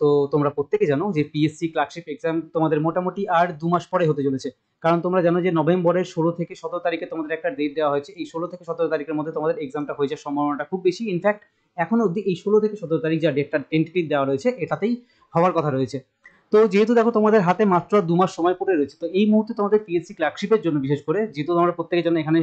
তো তোমরা প্রত্যেকে জানো যে পিএসসি ক্লার্কশিপ এক্সাম তোমাদের মোটামুটি আর 2 মাস পরে হতে চলেছে। কারণ তোমরা জানো যে নভেম্বরের 16 থেকে 17 তারিখে তোমাদের একটা ডেট দেওয়া হয়েছে। এই 16 থেকে 17 তারিখের মধ্যে তোমাদের এক্সামটা হয়ে যাওয়ার সম্ভাবনাটা খুব বেশি। ইনফ্যাক্ট এখনো অবধি এই 16 থেকে 17 তারিখ যা ডেটটা টেন্টেটিভ দেওয়া রয়েছে এটাতেই হওয়ার কথা রয়েছে। তো যেহেতু দেখো তোমাদের হাতে মাত্র 2 মাস সময় পড়ে রয়েছে, তো এই মুহূর্তে তোমাদের পিএসসি ক্লার্কশিপের জন্য বিশেষ করে, যেহেতু তোমরা প্রত্যেকের জন্য এখানে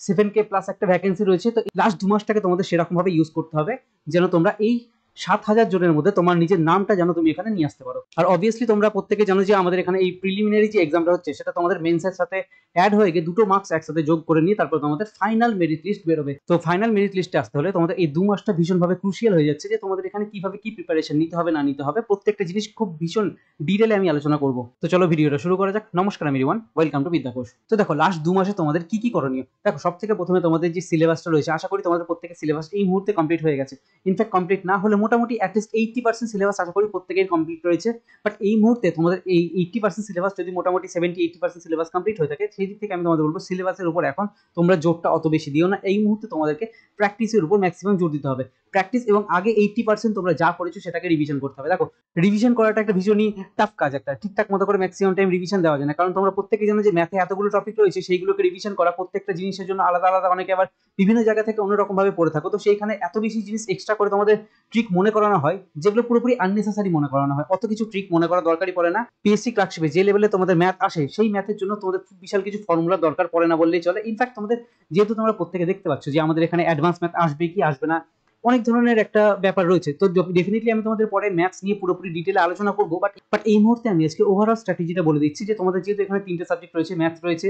7K+ একটা ভ্যাকেন্সি রয়েছে, তো লাস্ট 2 মাসটাকে তোমাদের সেরকম ভাবে ইউজ করতে হবে যেন তোমরা এই 7,000 জনের মধ্যে তোমার নিজের নামটা যেন তুমি এখানে নিয়ে আসতে পারো। আর অবভিয়াসলি তোমরা প্রত্যেকে জানো যে আমাদের এখানে এই প্রিলিমিনারি যে এক্সামটা হচ্ছে সেটা তোমাদের মেন্সের সাথে অ্যাড হয়ে গিয়ে দুটো মার্কস একসাথে যোগ করে নিয়ে তারপর তোমাদের ফাইনাল মেরিট লিস্ট বেরোবে। তো ফাইনাল মেরিট লিস্টে আসতে হলে তোমাদের এই 2 মাসটা ভীষণভাবে ক্রুশিয়াল হয়ে যাচ্ছে যে তোমাদের এখানে কিভাবে কি প্রিপারেশন নিতে হবে না নিতে হবে, প্রত্যেকটা জিনিস খুব ভীষণ ডিটেলে আমি আলোচনা করব। তো চলো ভিডিওটা শুরু করা যাক। নমস্কার, আমি রিওয়ান, ওয়েলকাম টু বিদ্যাকোষ। তো দেখো লাস্ট 2 মাসে তোমাদের কি কি করণীয়। দেখো সব থেকে প্রথমে তোমাদের যে সিলেবাসটা রয়েছে, আশা করি তোমাদের প্রত্যেকের সিলেবাস এই মুহূর্তে কমপ্লিট হয়ে গেছে। ইনফ্যাক্ট কমপ্লিট না হলে মোটামুটি অ্যাটলিস্ট 80% সিলেবাস আশা করি প্রত্যেকের কমপ্লিট রয়েছে। বাট এই মুহূর্তে তোমাদের এই 80% সিলেবাস যদি মোটামুটি 70-80% সিলেবাস কমপ্লিট হয়ে থাকে, সেই দিক থেকে আমি তোমাদের বলবো সিলেবাসের উপর এখন তোমরা জোরটা অত বেশি দিও না। এই মুহূর্তে তোমাদেরকে প্র্যাকটিসের উপর ম্যাক্সিমাম জোর দিতে হবে। প্র্যাকটিস এবং আগে 80% তোমরা যা পড়েছো সেটাকে রিভিশন করতে হবে। দেখো রিভিশন করাটা একটা ভীষণই টাফ কাজ, একটা ঠিকঠাক মতো করে ম্যাক্সিমাম টাইম রিভিশন দেওয়া যায় না। কারণ তোমরা প্রত্যেকে জানো যে ম্যাথে এতগুলো টপিক রয়েছে, সেইগুলোকে রিভিশন করা প্রত্যেকটা জিনিসের জন্য আলাদা আলাদা, অনেকে আবার বিভিন্ন জায়গা থেকে অন্যরকম ভাবে পড়ে থাকো। তো সেইখানে এত বেশি জিনিস এক্সট্রা করে তোমাদের ট্রিক মনে করানো হয় যেগুলো পুরোপুরি আননেসেসারি মনে করানো হয়। অত কিছু ট্রিক মনে করা দরকারই পড়ে না। পিএসসি ক্লার্কশিপে যে লেভেলে তোমাদের ম্যাথ আসে, সেই ম্যাথের জন্য তোমাদের খুব বিশাল কিছু ফর্মুলা দরকার পড়ে না বললেই চলে। ইনফ্যাক্ট তোমাদের যেহেতু তোমরা প্রত্যেকে দেখতে পাচ্ছ যে আমাদের এখানে অ্যাডভান্স ম্যাথ আসবে কি আসবে না, অনেক ধরনের একটা ব্যাপার রয়েছে। তো ডেফিনেটলি আমি তোমাদের পরে ম্যাথস নিয়ে পুরোপুরি ডিটেলে আলোচনা করবো। বাট এই মুহূর্তে আমি আজকে ওভারঅল স্ট্র্যাটেজিটা বলে দিচ্ছি যে তোমাদের যেহেতু এখানে 3টে সাবজেক্ট রয়েছে, ম্যাথ রয়েছে,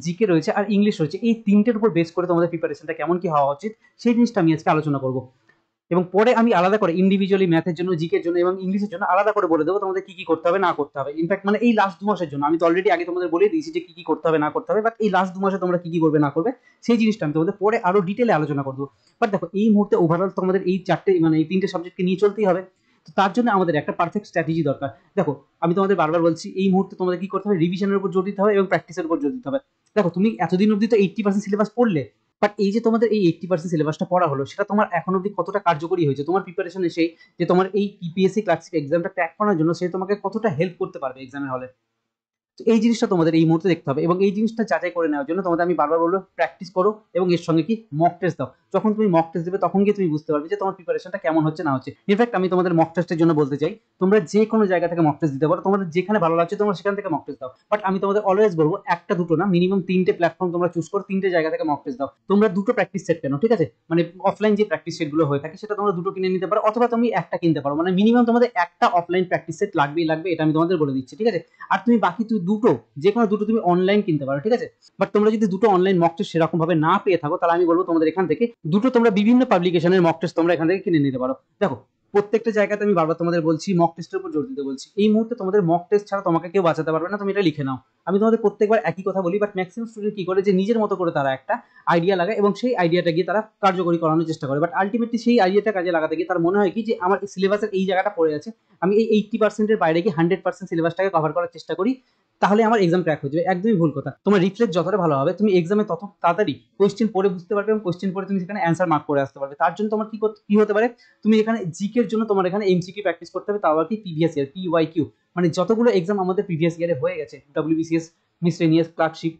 জিকে রয়েছে আর ইংলিশ রয়েছে, এই 3টের উপর বেস করে তোমাদের প্রিপারেশনটা কেমন কি হওয়া উচিত সেই জিনিসটা আমি আজকে আলোচনা করবো। এবং পরে আমি আলাদা করে ইন্ডিভিজুয়ালি ম্যাথের জন্য, জিকের জন্য এবং ইংলিশের জন্য আলাদা করে বলে দেবো তোমাদের কি কি করতে হবে না করতে হবে। ইনফ্যাক্ট মানে এই লাস্ট 2 মাসের জন্য আমি তো অলরেডি আগে তোমাদের বলে দিয়েছি যে কি কি করতে হবে না করতে হবে, বাট এই লাস্ট 2 মাসে তোমরা কি কি করবে না করবে সেই জিনিসটা আমি তোমাদের পরে আরো ডিটেলে আলোচনা করবো। বাট দেখো এই মুহূর্তে ওভারঅল তোমাদের এই 4টে মানে এই 3টে সাবজেক্টকে নিয়ে চলতেই হবে। তো তার জন্য আমাদের একটা পারফেক্ট স্ট্র্যাটেজি দরকার। দেখো আমি তোমাদের বারবার বলছি এই মুহূর্তে তোমাদের কি করতে হবে, রিভিশনের উপর জোর দিতে হবে এবং প্র্যাকটিসের উপর জোর দিতে হবে। দেখো তুমি এতদিন অবধি তো 80% সিলেবাস পড়লে, বাট এই যে তোমাদের এই 80% সিলেবাসটা পড়া হলো সেটা তোমার এখন অবধি কতটা কার্যকরী হয়েছে তোমার প্রিপারেশনে, সেই যে তোমার এই পিএসসি ক্লার্কশিপ এক্সামটা ক্র্যাক করার জন্য সে তোমাকে কতটা হেল্প করতে পারবে এক্সামের হলে। তো এই জিনিসটা তোমাদের এই মুহূর্তে দেখতে হবে এবং এই জিনিসটা যাচাই করে নেওয়ার জন্য তোমাদের আমি বারবার বলবো প্র্যাকটিস করো এবং এর সঙ্গে কি মক টেস্ট দাও। যখন তুমি মক টেস্ট দেবে তখন গিয়ে তুমি বুঝতে পারবে যে তোমার প্রিপারেশনটা কেমন হচ্ছে না হচ্ছে। ইনফ্যাক্ট আমি তোমাদের মক টেস্টের জন্য বলতে চাই তোমরা যে কোনো জায়গা থেকে মক টেস্ট দিতে পারো, তোমাদের যেখানে ভালো লাগছে তোমরা সেখান থেকে মক টেস্ট দাও। বাট আমি তোমাদের অলওয়েজ বলবো একটা দুটো না, মিনিমাম 3টে প্ল্যাটফর্ম তোমরা চুজ করো, 3টে জায়গা থেকে মক টেস্ট দাও। তোমরা দুটো প্র্যাকটিস সেট কেন, ঠিক আছে, মানে অফলাইন যে প্র্যাকটিস সেটগুলো হয়ে থাকে সেটা তোমরা দুটো কিনে নিতে পারো, অথবা তুমি একটা কিনতে পারো। মানে মিনিমাম তোমাদের একটা অফলাইন প্র্যাকটিস সেট লাগবেই লাগবে, এটা আমি তোমাদের বলে দিচ্ছি, ঠিক আছে। আর তুমি বাকি তুই দুটো যে কোনো দুটো তুমি অনলাইন কিনতে পারো, ঠিক আছে। বাট তোমরা যদি দুটো অনলাইন মক টেস্ট সেরকম ভাবে না পেয়ে থাকো, তাহলে আমি বলবো তোমাদের এখান থেকে দুটো তোমরা বিভিন্ন পাবলিকেশনের মক টেস্ট তোমরা এখান থেকে কিনে নিতে পারো। দেখো প্রত্যেকটা জায়গাতে আমি বারবার তোমাদের বলছি মক টেস্টের উপর জোর দিতে বলছি। এই মুহূর্তে তোমাদের মক টেস্ট ছাড়া তোমাকে কেউ বাঁচাতে পারবে না, তুমি এটা লিখে নাও। আমি তোমাদের প্রত্যেকবার একই কথা বলি, বাট ম্যাক্সিমাম স্টুডেন্ট কি করে যে নিজের মতো করে তারা একটা আইডিয়া লাগায় এবং সেই আইডিয়াটা গিয়ে তারা কার্যকরী করানোর চেষ্টা করে। বাট আলটিমেটলি সেই আইডিয়াটা কাজে লাগাতে গিয়ে তার মনে হয় কি যে আমার সিলেবাসের এই জায়গাটা পড়ে আছে, আমি এই 80%-এর বাইরে গিয়ে 100% সিলেবাসটাকে কভার করার চেষ্টা করি, তাহলে আমার এক্সাম ক্র্যাক হয়ে যাবে। একদমই ভুল কথা। তোমার রিফ্লেক্স যতটা ভালো হবে তুমি এক্সামে তত তাড়াতাড়ি কোয়েশ্চেন পড়ে বুঝতে পারবে এবং কোয়েশ্চেন পড়ে তুমি সেখানে অ্যান্সার মার্ক করে আসতে পারবে। তার জন্য তোমার কি হতে পারে, তুমি এখানে জিকের জন্য তোমার এখানে এমসিকিউ প্র্যাকটিস করতে হবে, তাও আর কি প্রিভিয়াস ইয়ার পিওয়াইকিউ, মানে যতগুলো এক্সাম আমাদের প্রিভিয়াস ইয়ারে হয়ে গেছে, WBCS, miscellaneous, clerkship,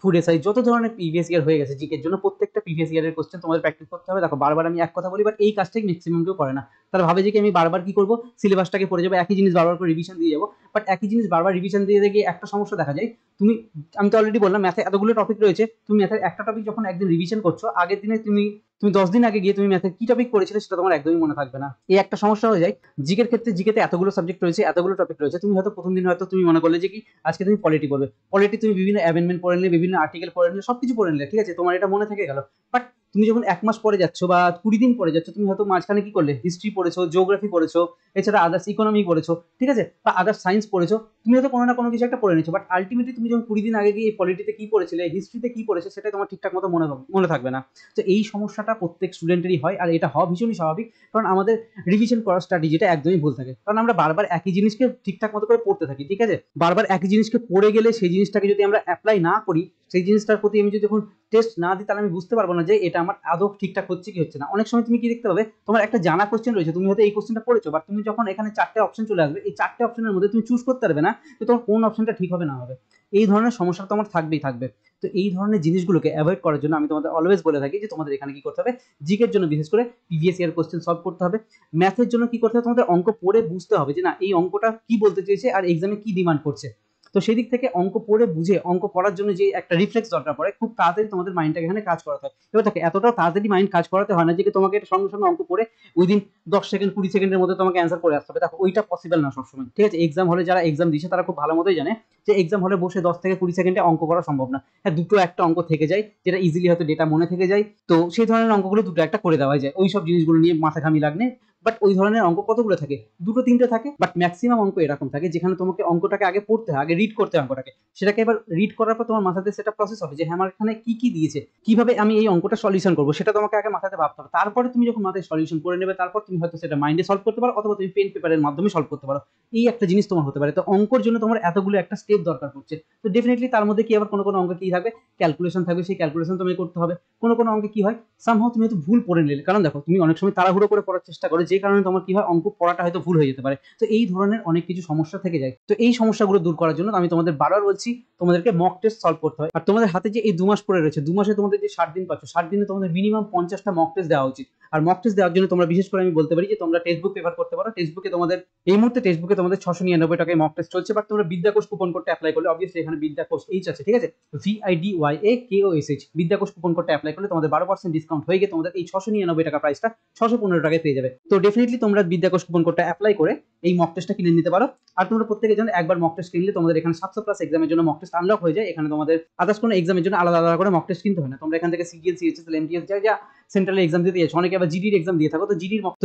food SI, যত ধরনের প্রিভিয়াস ইয়ার হয়ে গেছে জিকের জন্য প্রত্যেকটা প্রিভিয়াস ইয়ারের কোশ্চেন তোমাদের প্র্যাকটিস করতে হবে। দেখো বারবার আমি এক কথা বলি, বাট এই কাজটাই ম্যাক্সিমাম কেউ করে না। তারা ভাবে যে আমি বারবার কি করবো, সিলেবাসটাকে পড়ে যাবো, একই জিনিস বারবার করে রিভিশন দিয়ে যাবো। বাট একই জিনিস বারবার রিভিশন দিয়ে গিয়ে একটা সমস্যা দেখা যায়, তুমি, আমি তো অলরেডি বললাম ম্যাথে এতগুলো টপিক রয়েছে, তুমি ম্যাথের একটা টপিক যখন একদিন রিভিশন করছো, আগের দিনে তুমি তুমি 10 দিন আগে গিয়ে তুমি ম্যাথের কি টপিক পড়েছিলে সেটা তোমার একদমই মনে থাকবে না। এই একটা সমস্যা হয়ে যায়। জিকের ক্ষেত্রে জিকেতে এতগুলো সাবজেক্ট রয়েছে, এতগুলো টপিক রয়েছে, তুমি হয়তো প্রথম দিন হয়তো তুমি মনে করলে যে কি আজকে তুমি পলিটি পড়বে, পলিটি তুমি বিভিন্ন অ্যামেন্ডমেন্ট পড়ে নিলে, বিভিন্ন আর্টিকেল পড়ে নিলে, সবকিছু পড়ে নিলে, ঠিক আছে, তোমার এটা মনে থেকে গেল। বাট তুমি যখন 1 মাস পরে যাচ্ছ বা 20 দিন পরে যাচ্ছ, তুমি হয়তো মাঝখানে কি করলে, হিস্ট্রি পড়েছো, জিওগ্রাফি পড়েছো, এছাড়া আদার্স ইকোনমি পড়েছো, ঠিক আছে, বা আদার্স সায়েন্স পড়েছো, তুমি হয়তো কোনো না কোনো কিছু একটা পড়ে নিচ্ছ, বাট আলটিমেটলি তুমি যখন 20 দিন আগে গিয়ে এই পলিটিতে কি পড়েছিলে, হিস্ট্রিতে কি পড়েছে, সেটা তোমার ঠিকঠাক মতো মনে থাকবে না। তো এই সমস্যাটা প্রত্যেক স্টুডেন্টেরই হয়, আর এটা হওয়া ভীষণই স্বাভাবিক, কারণ আমাদের রিভিশন করার স্ট্র্যাটেজিটা একদমই ভুল থাকে, কারণ আমরা বারবার একই জিনিসকে ঠিকঠাক মতো করে পড়তে থাকি। ঠিক আছে, বারবার একই জিনিসকে পড়ে গেলে সেই জিনিসটাকে যদি আমরা অ্যাপ্লাই না করি, সেই জিনিসটার প্রতি আমি যদি যখন টেস্ট না দিই, তাহলে আমি বুঝতে পারবো না যে এটা আমার আদৌ ঠিকঠাক হচ্ছে কি হচ্ছে না। অনেক সময় তুমি কি দেখতে পাবে, তোমার একটা জানা কোশ্চেন রয়েছে, তুমি হয়তো এই কোশ্চেনটা পড়েছো, বাট তুমি যখন এখানে 4টে অপশন চলে আসবে, এই 4টে অপশনের মধ্যে তুমি চুজ করতে পারবে না যে তোমার কোন অপশনটা ঠিক হবে না হবে। এই ধরনের সমস্যা তোমার থাকবেই থাকবে। তো এই ধরনের জিনিসগুলোকে অ্যাভয়েড করার জন্য আমি তোমাদের অলওয়েজ বলে থাকি যে তোমাদের এখানে কি করতে হবে, জিকের জন্য বিশেষ করে প্রিভিয়াস ইয়ার কোশ্চেন সলভ করতে হবে। ম্যাথের জন্য কি করতে হবে, তোমাদের অঙ্ক পড়ে বুঝতে হবে যে না এই অঙ্কটা কি বলতে চেয়েছে আর এক্সামে কি ডিমান্ড করছে। তো সেই দিক থেকে অঙ্ক পড়ে বুঝে অঙ্ক করার জন্য যে একটা রিফ্লেক্স দরকার পড়ে, খুব তাড়াতাড়ি তোমাদের মাইন্ডটাকে এখানে কাজ করাতে হয়। এবার দেখো, এতটাও তাড়াতাড়ি মাইন্ড কাজ করাতে হয় না যে তোমাকে এটা সঙ্গে সঙ্গে অঙ্ক পড়ে উইদিন 10 সেকেন্ড 20 সেকেন্ডের মধ্যে তোমাকে অ্যান্সার করে আসতে হবে। দেখো, ওইটা পসিবল না সবসময়। ঠিক আছে, এক্সাম হলে যারা এক্সাম দিচ্ছে তারা খুব ভালো মতোই জানে যে এক্সাম হলে বসে 10 থেকে 20 সেকেন্ডে অঙ্ক করা সম্ভব না। হ্যাঁ, দুটো একটা অঙ্ক থেকে যায় যেটা ইজিলি হয়তো ডেটা মনে থেকে যায়, তো সেই ধরনের অঙ্কগুলো দুটো একটা করে দেওয়া যায়, ওই সব জিনিসগুলো নিয়ে মাথা ঘামি লাগনে। বাট ওই ধরনের অঙ্ক কতগুলো থাকে, 2-3টে থাকে, বাট ম্যাক্সিমাম অঙ্ক এরকম থাকে যেখানে তোমাকে অঙ্কটাকে আগে পড়তে হয়, আগে রিড করতে হয় অঙ্কটাকে, সেটাকে এবার রিড করার পর তোমার মাথাতে সেটা প্রসেস হবে যে হ্যাঁ আমার এখানে কি কি দিয়েছে, কিভাবে আমি এই অঙ্কটা সলিউশন করবো, সেটা তোমাকে আগে মাথাতে ভাবতে হবে। তারপরে তুমি যখন মাথায় সলিউশন করে নেবে, তারপর তুমি হয়তো সেটা মাইন্ডে সলভ করতে পারো, অথবা তুমি পেন পেপারের মাধ্যমে সলভ করতে পারো। এই একটা জিনিস তোমার হতে পারে। তো অঙ্কর জন্য তোমার এতগুলো একটা স্টেপ দরকার পড়ছে। তো ডেফিনেটলি তার মধ্যে কি আবার কোনো কোনো অঙ্ক কি থাকবে, ক্যালকুলেশন থাকবে, সেই ক্যালকুলেশন তুমি করতে হবে। কোনো কোনো অঙ্কে কি হয়, সামহাও তুমি হয়তো ভুল পড়ে নিলে, কারণ দেখো তুমি অনেক সময় তাড়াহুড়ো করে পড়ার চেষ্টা করো, যে কারণে তোমার কি হয়, অঙ্ক পড়াটা হয়তো ভুল হয়ে যেতে পারে। তো এই ধরনের অনেক কিছু সমস্যা থেকে যায়। তো এই সমস্যাগুলো দূর করার জন্য আমি তোমাদের বারবার বলছি, তোমাদেরকে মক টেস্ট সলভ করতে হয়। আর তোমাদের হাতে যে এই 2 মাস পড়ে রয়েছে, 2 মাসে তোমাদের যে 60 দিন পাচ্ছ, 60 দিনে তোমাদের মিনিমাম 50টা মক টেস্ট দেওয়া উচিত। আর মক টেস্ট দেওয়ার জন্য তোমরা বিশেষ করে আমি বলতে পারি যে তোমরা টেক্সট বুক প্রেফার করতে পারো। টেক্সট বুকে তোমাদের এই মুহূর্তে টেক্সট বুকে তোমাদের 699 টাকায় মক টেস্ট চলছে, বাট তোমরা বিদ্যাকোষ কুপন কোডটা অ্যাপ্লাই করলে, অবভিয়াসলি এখানে বিদ্যাকোষ এইচ আছে, ঠিক আছে, VIDYAKOSH, বিদ্যাকোষ কুপন কোডটা অ্যাপ্লাই করলে তোমাদের 12% ডিসকাউন্ট হয়ে গিয়ে তোমাদের এই 699 টাকা প্রাইসটা 615 টাকায় পেয়ে যাবে। তো ডেফিনেটলি তোমরা বিদ্যাকোষ কুপন কোডটা অ্যাপ্লাই করে এই মক টেস্টটা কিনে নিতে পারো। আর তোমরা প্রত্যেকে জানো একবার মক টেস্ট কিনলে তোমাদের এখানে 700+ এক্সামের জন্য মক টেস্ট আনলক হয়ে যায়। এখানে তোমাদের আদার্স কোনো এক্সামের জন্য আলাদা আলাদা করে মক টেস্ট কিনতে হয় না। তোমরা এখান থেকে সিজিএল, সিএইচএসএল, এমটিএস যা সেন্ট্রাল এক্সাম দিতে যাচ্ছ, অনেকে আবার জিডির এক্সাম দিয়ে থাকো, তো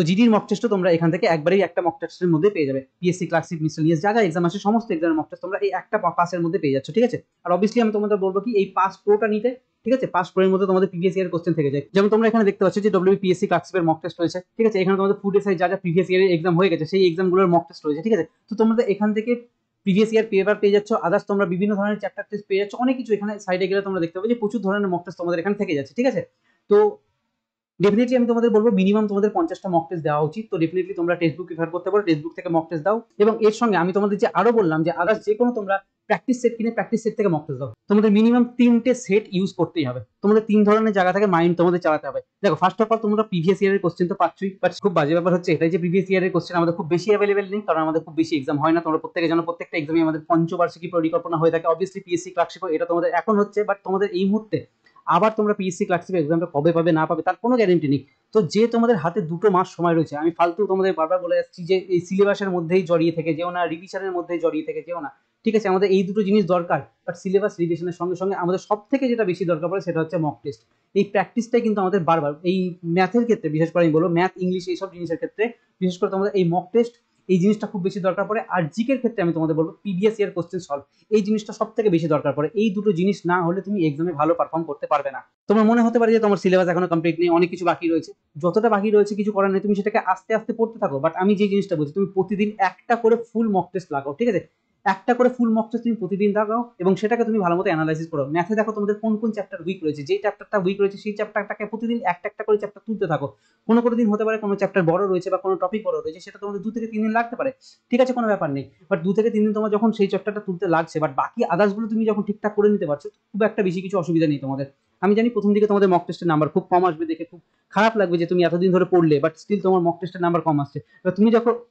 জিডির মক টেস্টও তোমরা এখান থেকে একবারেই একটা মক টেস্টের মধ্যে পেয়ে যাবে। পিএসসি ক্লাসিক, মিসেলিনিয়াস যা যা এক্সাম আছে সমস্ত এক্সামের মক টেস্ট তোমরা এই একটা পাসের মধ্যে পেয়ে যাচ্ছ। ঠিক আছে, আর অবভিয়াসলি আমি তোমাদের বলবো কি এই পাস প্রোটা নিতে। ঠিক আছে, পাস প্রোর মধ্যে তোমাদের প্রিভিয়াস ইয়ারের কোশ্চেন থেকে যায়, যেমন তোমরা এখানে দেখতে পাচ্ছ যে WPSC ক্লাসিকের মক টেস্ট রয়েছে। ঠিক আছে, এখানে তোমাদের ফুড এসআই যা যা প্রিভিয়াস ইয়ারের এক্সাম হয়ে গেছে সেই এক্সামগুলোর মক টেস্ট রয়েছে। ঠিক আছে, তো তোমাদের এখান থেকে প্রিভিয়াস ইয়ার পেপার পেয়ে যাচ্ছ, আদার্স তোমরা বিভিন্ন ধরনের চ্যাপ্টার টেস্ট পেয়ে যাচ্ছ, অনেক কিছু এখানে সাইডে গেলে তোমরা দেখতে পাবে যে প্রচুর ধরনের মক টেস্ট তোমাদের এখানে থেকে যাচ্ছে। ঠিক আছে, তো ডেফিনেটলি আমি তোমাদের বলবো মিনিমাম তোমাদের 50টা মক টেস্ট দেওয়া উচিত। তো ডেফিনেটলি তোমরা টেক্সট বুক প্রেফার করতে পারো, টেক্সট বুক থেকে মক টেস্ট দাও, এবং এর সঙ্গে আমি তোমাদের যে আরো বললাম যে আদার্স যে কোনো তোমরা প্র্যাকটিস সেট কিনে প্র্যাকটিস সেট থেকে মক টেস্ট দাও। তোমাদের মিনিমাম 3টে সেট ইউজ করতেই হবে। তোমাদের 3 ধরনের জায়গা থেকে মাইন্ড তোমাদের চালাতে হবে। দেখো, ফার্স্ট অফ অল তোমরা প্রিভিয়াস ইয়ারের কোশ্চেন তো পাচ্ছই, বাট খুব বাজে ব্যাপার হচ্ছে এটাই যে প্রিভিয়াস ইয়ারের কোশ্চেন আমাদের খুব বেশি অ্যাভেলেবেল নেই, কারণ আমাদের খুব বেশি এক্সাম হয় না। তোমরা প্রত্যেকে জানো প্রত্যেকটা এক্সামে আমাদের পঞ্চবার্ষিকী পরিকল্পনা হয়ে থাকে। অবভিয়াসলি পিএসসি ক্লার্কশিপ এটা তোমাদের এখন হচ্ছে, বাট তোমাদের এই মুহূর্তে আবার তোমরা পিএসসি ক্লার্কশিপ এক্সামটা কবে পাবে না পাবে তার কোনো গ্যারেন্টি নেই। তো যে তোমাদের হাতে 2 মাস সময় রয়েছে, আমি ফালতু তোমাদের বারবার বলে যাচ্ছি যে এই সিলেবাসের মধ্যেই জড়িয়ে থেকে যেও না, রিভিশনের মধ্যেই জড়িয়ে থেকে যেও না। ঠিক আছে, আমাদের এই দুটো জিনিস দরকার, বাট সিলেবাস রিভিশনের সঙ্গে সঙ্গে আমাদের সব থেকে যেটা বেশি দরকার পড়ে সেটা হচ্ছে মক টেস্ট। এই প্র্যাকটিসটাই কিন্তু আমাদের বারবার এই ম্যাথের ক্ষেত্রে, বিশেষ করে আমি বলবো ম্যাথ, ইংলিশ এইসব জিনিসের ক্ষেত্রে বিশেষ করে তোমাদের এই মক টেস্ট এই জিনিসটা খুব বেশি দরকার পড়ে। আর জিকের ক্ষেত্রে আমি তোমাদের বলবো প্রিভিয়াস ইয়ার কোশ্চেন সলভ, এই জিনিসটা সব থেকে বেশি দরকার পড়ে। এই দুটো জিনিস না হলে তুমি এক্সামে ভালো পারফর্ম করতে পারবে না। তোমার মনে হতে পারে যে তোমার সিলেবাস এখনো কমপ্লিট নেই, অনেক কিছু বাকি রয়েছে। যতটা বাকি রয়েছে কিছু করার নেই, তুমি সেটাকে আস্তে আস্তে পড়তে থাকো। বাট আমি যে জিনিসটা বলছি, তুমি প্রতিদিন একটা করে ফুল মক টেস্ট লাগাও। ঠিক আছে, একটা করে ফুল মক টেস্ট তুমি প্রতিদিন লাগাও এবং সেটাকে তুমি ভালো মতো অ্যানালাইসিস করো। ম্যাথে দেখো তোমাদের কোন কোন চ্যাপ্টার উইক রয়েছে, যে চ্যাপ্টারটা উইক রয়েছে সেই চ্যাপ্টারটাকে প্রতিদিন একটা একটা করে চ্যাপ্টার তুলতে থাকো। কোনো কোনো দিন হতে পারে কোনো চ্যাপ্টার বড় রয়েছে বা কোনো টপিক বড় রয়েছে, সেটা তোমাদের 2 থেকে 3 দিন লাগতে পারে। ঠিক আছে, কোনো ব্যাপার নেই, বাট 2 থেকে 3 দিন তোমার যখন সেই চ্যাপ্টারটা তুলতে লাগছে, বাট বাকি আদার্সগুলো তুমি যখন ঠিকঠাক করে নিতে পারছো, খুব একটা বেশি কিছু অসুবিধা নেই তোমাদের। আমি জানি প্রথম দিকে তোমাদের মক টেস্টের নাম্বার খুব কম আসবে, দেখে খুব খারাপ লাগবে যে তুমি এতদিন ধরে পড়লে বাট স্টিল তোমার মক টেস্টের নাম্বার কম আসছে। এবার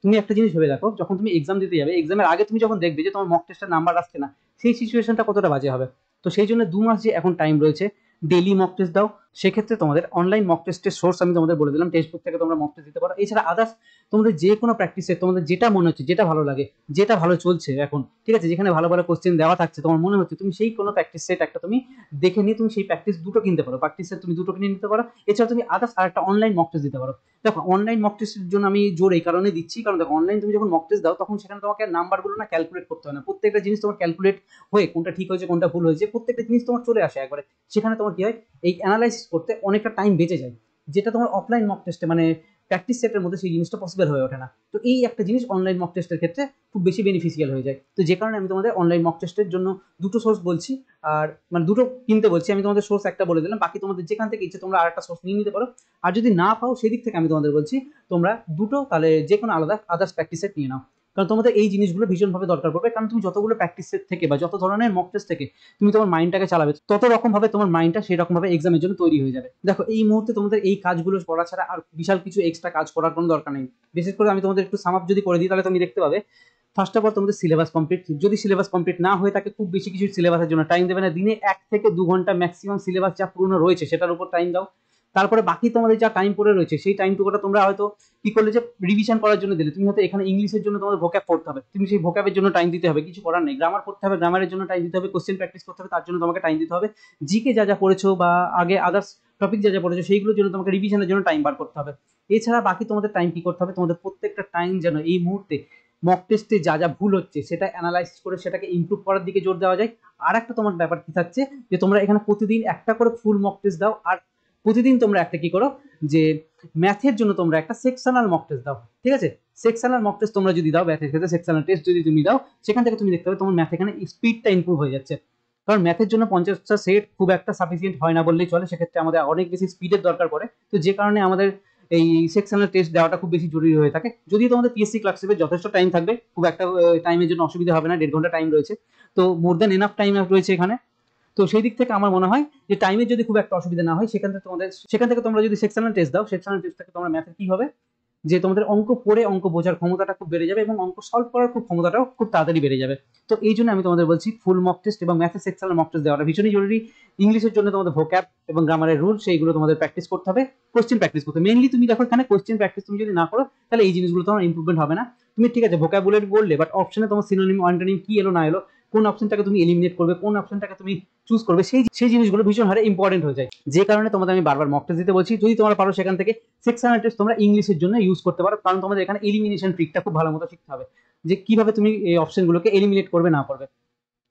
তুমি একটা জিনিস ভেবে দেখো, যখন তুমি এক্সাম দিতে যাবে, এক্সামের আগে তুমি যখন দেখবে যে তোমার মক টেস্টের নাম্বার আসছে না, সেই সিচুয়েশনটা কতটা বাজে হবে। তো সেই জন্য 2 মাস যে এখন টাইম রয়েছে, ডেইলি মক টেস্ট দাও, সেক্ষেত্রে তোমাদের অনলাইন মক টেস্টের সোর্স আমি তোমাদের বলে দিলাম, টেক্সট বুক থেকে তোমরা মক টেস্ট দিতে পারো। এছাড়া আদার্স তোমাদের যে কোনো প্র্যাকটিসে তোমাদের যেটা মনে হচ্ছে, যেটা ভালো লাগে, যেটা ভালো চলছে এখন, ঠিক আছে, যেখানে ভালো ভালো কোশ্চেন দেওয়া থাকছে, তোমার মনে হচ্ছে তুমি সেই কোনো প্র্যাকটিস সেট একটা তুমি দেখে নিয়ে তুমি সেই প্র্যাকটিস দুটো কিনতে পারো, প্র্যাকটিস সেট তুমি দুটো কিনে নিতে পারো। এছাড়া তুমি আদার্স আর একটা অনলাইন মক টেস্ট দিতে পারো। দেখো অনলাইন মক টেস্টের জন্য আমি জোর এই কারণে দিচ্ছি, কারণ দেখো অনলাইন তুমি যখন মক টেস্ট দাও তখন সেখানে তোমাকে নাম্বারগুলো না ক্যালকুলেট করতে হয় না, প্রত্যেকটা জিনিস তোমার ক্যালকুলেট হয়ে কোনটা ঠিক হয়েছে কোনটা ভুল হয়েছে প্রত্যেকটা জিনিস তোমার চলে আসে একবারে। সেখানে তোমার কি হয়, এই অ্যানালাইসিস করতে অনেকটা টাইম বেঁচে যায়, যেটা তোমার অফলাইন মক টেস্টে মানে প্র্যাকটিস সেটের মধ্যে সেই জিনিসটা পসিবল হয়ে ওঠে না। তো এই একটা জিনিস অনলাইন মক টেস্টের ক্ষেত্রে খুব বেশি বেনিফিশিয়াল হয়ে যায়। তো যে কারণে আমি তোমাদের অনলাইন মক টেস্টের জন্য দুটো সোর্স বলছি, আর মানে দুটো কিনতে বলছি। আমি তোমাদের সোর্স একটা বলে দিলাম, বাকি তোমাদের যেখান থেকে ইচ্ছে তোমরা আরেকটা সোর্স নিয়ে নিতে পারো। আর যদি না পাও সেদিক থেকে আমি তোমাদের বলছি তোমরা দুটো তাহলে যে কোনো আলাদা আদার্স প্র্যাকটিস সেট নিয়ে নাও, কারণ তোমাদের এই জিনিসগুলো ভীষণভাবে দরকার পড়বে। কারণ তুমি যতগুলো প্র্যাকটিস সেট থেকে বা যত ধরনের মক টেস্ট থেকে তুমি তোমার মাইন্ডটাকে চালাবে, তত রকম ভাবে তোমার মাইন্ডটা সেই রকম ভাবে এক্সামের জন্য তৈরি হয়ে যাবে। দেখো এই মুহূর্তে তোমাদের এই কাজগুলো করা ছাড়া আর বিশাল কিছু এক্সট্রা কাজ করার কোনো দরকার নেই। বিশেষ করে আমি তোমাদের একটু সাম আপ যদি করে দিই তাহলে তুমি দেখতে পাবে ফার্স্ট অফ অল তোমাদের সিলেবাস কমপ্লিট, যদি সিলেবাস কমপ্লিট না হয়ে থাকে খুব বেশি কিছু সিলেবাসের জন্য টাইম দেবে না, দিনে 1 থেকে 2 ঘন্টা ম্যাক্সিমাম সিলেবাস যা পুরনো রয়েছে সেটার উপর টাইম দাও। তারপরে বাকি তোমাদের যা টাইম পড়ে রয়েছে সেই টাইমটুকুটা তোমরা হয়তো কি করলে যে রিভিশন করার জন্য দিলে, তুমি হয়তো এখানে ইংলিশের জন্য তোমাদের ভোক্যাব পড়তে হবে, তুমি সেই ভোক্যাবের জন্য টাইম দিতে হবে, কিছু করার নেই। গ্রামার পড়তে হবে, গ্রামারের জন্য টাইম দিতে হবে, কোশ্চেন প্র্যাকটিস করতে হবে, তার জন্য তোমাকে টাইম দিতে হবে। জিকে যা যা পড়েছো বা আগে আদার্স টপিক যা যা পড়েছো সেইগুলোর জন্য তোমাকে রিভিশনের জন্য টাইম বার করতে হবে। এছাড়া বাকি তোমাদের টাইম কি করতে হবে, তোমাদের প্রত্যেকটা টাইম যেন এই মুহূর্তে মক টেস্টে যা যা ভুল হচ্ছে সেটা অ্যানালাইসিস করে সেটাকে ইমপ্রুভ করার দিকে জোর দেওয়া যায়। আর একটা তোমার ব্যাপার কি থাকছে যে তোমরা এখানে প্রতিদিন একটা করে ফুল মক টেস্ট দাও, আর প্রতিদিন তোমরা একটা কি করো যে ম্যাথের জন্য তোমরা একটা সেকশনাল মক টেস্ট দাও, ঠিক আছে। সেকশনাল মক টেস্ট তোমরা যদি দাও, ম্যাথের ক্ষেত্রে সেকশনাল টেস্ট যদি তুমি দাও, সেখান থেকে তুমি দেখতে পাবে তোমার ম্যাথ এখানে স্পিডটা ইমপ্রুভ হয়ে যাচ্ছে। কারণ ম্যাথের জন্য 50টা সেট খুব একটা সাফিসিয়েন্ট হয় না বললেই চলে, সেক্ষেত্রে আমাদের অনেক বেশি স্পিডের দরকার পড়ে। তো যে কারণে আমাদের এই সেকশনাল টেস্ট দেওয়াটা খুব বেশি জরুরি হয়ে থাকে। যদি তোমাদের পিএসসি ক্লার্কশিপে যথেষ্ট টাইম থাকবে, খুব একটা টাইমের জন্য অসুবিধা হবে না, 1.5 ঘন্টা টাইম রয়েছে, তো মোর দ্যান এনাফ টাইম রয়েছে এখানে। তো সেই দিক থেকে আমার মনে হয় যে টাইমের যদি খুব একটা অসুবিধা না হয় সেখান থেকে তোমরা যদি সেকশনাল টেস্ট দাও, সেকশনাল টেস্ট থেকে তোমরা ম্যাথের কি হবে যে তোমাদের অঙ্ক পড়ে অঙ্ক বোঝার ক্ষমতাটা খুব বেড়ে যাবে এবং অঙ্ক সলভ করার খুব ক্ষমতাটাও খুব তাড়াতাড়ি বেড়ে যাবে। তো এই জন্য আমি তোমাদের বলছি ফুল মক টেস্ট এবং ম্যাথের সেকশনাল মক টেস্ট দেওয়াটা ভীষণই জরুরি। ইংলিশের জন্য তোমাদের ভোক্যাব এবং গ্রামারের রুল সেইগুলো তোমাদের প্র্যাকটিস করতে হবে, কোশ্চেন প্র্যাকটিস করতে মেইনলি। তুমি দেখো এখানে কোশ্চেন প্র্যাকটিস তুমি যদি না করো তাহলে এই জিনিসগুলো তোমার ইমপ্রুভমেন্ট হবে না। তুমি ঠিক আছে ভোক্যাবুলারি বললে, বাট অপশনে তোমার সিনোনিম অ্যান্টোনিম কি এলো না এলো, কোন অপশনটাকে তুমি এলিমিনেট করবে, কোন অপশনটাকে তুমি চুজ করবে, সেই জিনিসগুলো ভীষণ হারে ইম্পর্টেন্ট হয়ে যায়। যে কারণে তোমাদের আমি বারবার মক টেস্ট দিতে বলছি। যদি তোমরা পারো সেখান থেকে সেকশনাল টেস্ট তোমরা ইংলিশের জন্য ইউজ করতে পারো, কারণ তোমাদের এখানে এলিমিনেশন ট্রিকটা খুব ভালো মতো শিখতে হবে যে কিভাবে তুমি এই অপশনগুলোকে এলিমিনেট করবে না করবে।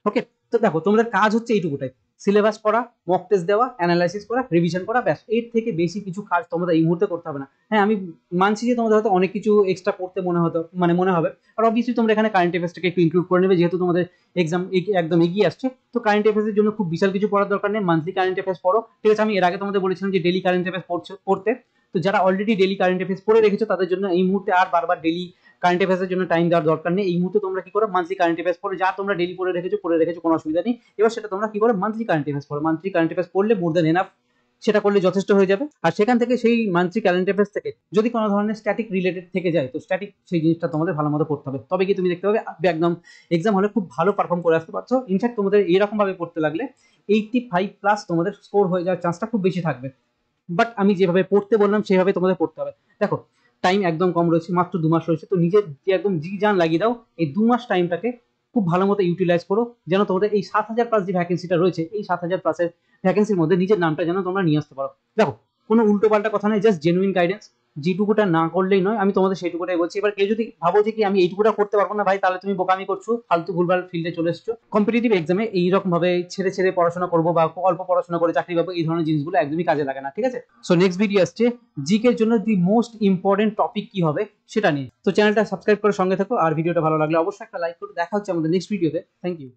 ওকে, তো দেখো তোমাদের কাজ হচ্ছে এইটুকুটাই, সিলেবাস পড়া, মক টেস্ট দেওয়া, অ্যানালাইসিস করা, রিভিশন করা, ব্যাস। এর থেকে বেশি কিছু কাজ তোমাদের এই মুহূর্তে করতে হবে না। হ্যাঁ আমি মানছি যে তোমাদের হয়তো অনেক কিছু এক্সট্রা করতে মনে হবে, আর অবভিয়াসলি তোমরা এখানে কারেন্ট অ্যাফেয়ার্সটাকে একটু ইনক্লুড করে নেবে, যেহেতু তোমাদের এক্সাম একদম এগিয়ে আসছে। তো কারেন্ট অ্যাফেয়ার্সের জন্য খুব বিশাল কিছু পড়ার দরকার নেই, মান্থলি কারেন্ট অ্যাফেয়ার্স পড়ো, ঠিক আছে। আমি এর আগে তোমাদের বলেছিলাম যে ডেলি কারেন্ট অ্যাফেয়ার্স পড়তে, তো যারা অলরেডি ডেলি কারেন্ট অ্যাফেয়ার্স পড়ে রেখেছো তাদের জন্য এই মুহূর্তে আর বারবার ডেলি কারেন্ট অ্যাফেয়ার্সের জন্য টাইম দেওয়ার দরকার নেই। এই মুহূর্তে তোমরা কি করো, মান্থলি কারেন্ট অ্যাফেয়ার্স পড়ো, যা তোমরা ডেলি পড়ে রেখেছো কোনো অসুবিধা নেই। এবার সেটা তোমরা কি করো, মান্থলি কারেন্ট অ্যাফেয়ার্স পড়ো। মান্থলি কারেন্ট অ্যাফেয়ার্স পড়লে মোর দ্যান এনাফ, সেটা করলে যথেষ্ট হয়ে যাবে। আর সেখান থেকে সেই মান্থলি কারেন্ট অ্যাফেয়ার্স থেকে যদি কোনো ধরনের স্ট্যাটিক রিলেটেড থেকে যায়, তো স্ট্যাটিক সেই জিনিসটা তোমাদের ভালো মতো পড়তে হবে, তবে কি তুমি দেখতে পাবে একদম এক্সাম হলে খুব ভালো পারফর্ম করে আসতে পারছো। ইনফ্যাক্ট তোমাদের এরকম ভাবে পড়তে লাগলে 85+ তোমাদের স্কোর হয়ে যাওয়ার চান্সটা খুব বেশি থাকবে। বাট আমি যেভাবে পড়তে বললাম সেভাবে তোমাদের পড়তে হবে। দেখো টাইম একদম কম রয়েছে, মাত্র 2 মাস রয়েছে, তো নিজের যে একদম জি জান লাগিয়ে দাও, এই 2 মাস টাইমটাকে খুব ভালো মতো ইউটিলাইজ করো, যেন তোমাদের এই 7000+ যে ভ্যাকেন্সিটা রয়েছে, এই 7000+ ভ্যাকেন্সির মধ্যে নিজের নামটা যেন তোমরা নিয়ে আসতে পারো। দেখো কোনো উল্টো পাল্টা কথা নেই, জাস্ট জেনুইন গাইডেন্স, যেটুকুটা না করলেই নয়, আমি তোমাদের সেইটুকুটাই বলছি। এবার কেউ যদি ভাবো যে কি আমি এইটুকুটা করতে পারবো না ভাই, তাহলে তুমি বোকামি করছো, ফালতু ভুলভাল ফিল্ডে চলে এসছো। কম্পিটিটিভ এক্সামে এইরকম ভাবে ছেড়ে ছেড়ে পড়াশোনা করবো বা অল্প পড়াশোনা করে চাকরি পাবো, এই ধরনের জিনিসগুলো একদমই কাজে লাগে না, ঠিক আছে। সো নেক্সট ভিডিও আসছে জিকের জন্য দি মোস্ট ইম্পর্টেন্ট টপিক কি হবে সেটা নিয়ে। তো চ্যানেলটা সাবস্ক্রাইব করে সঙ্গে থাকো, আর ভিডিওটা ভালো লাগলে অবশ্যই একটা লাইক করো। দেখা হচ্ছে আমাদের নেক্সট ভিডিওতে। Thank you.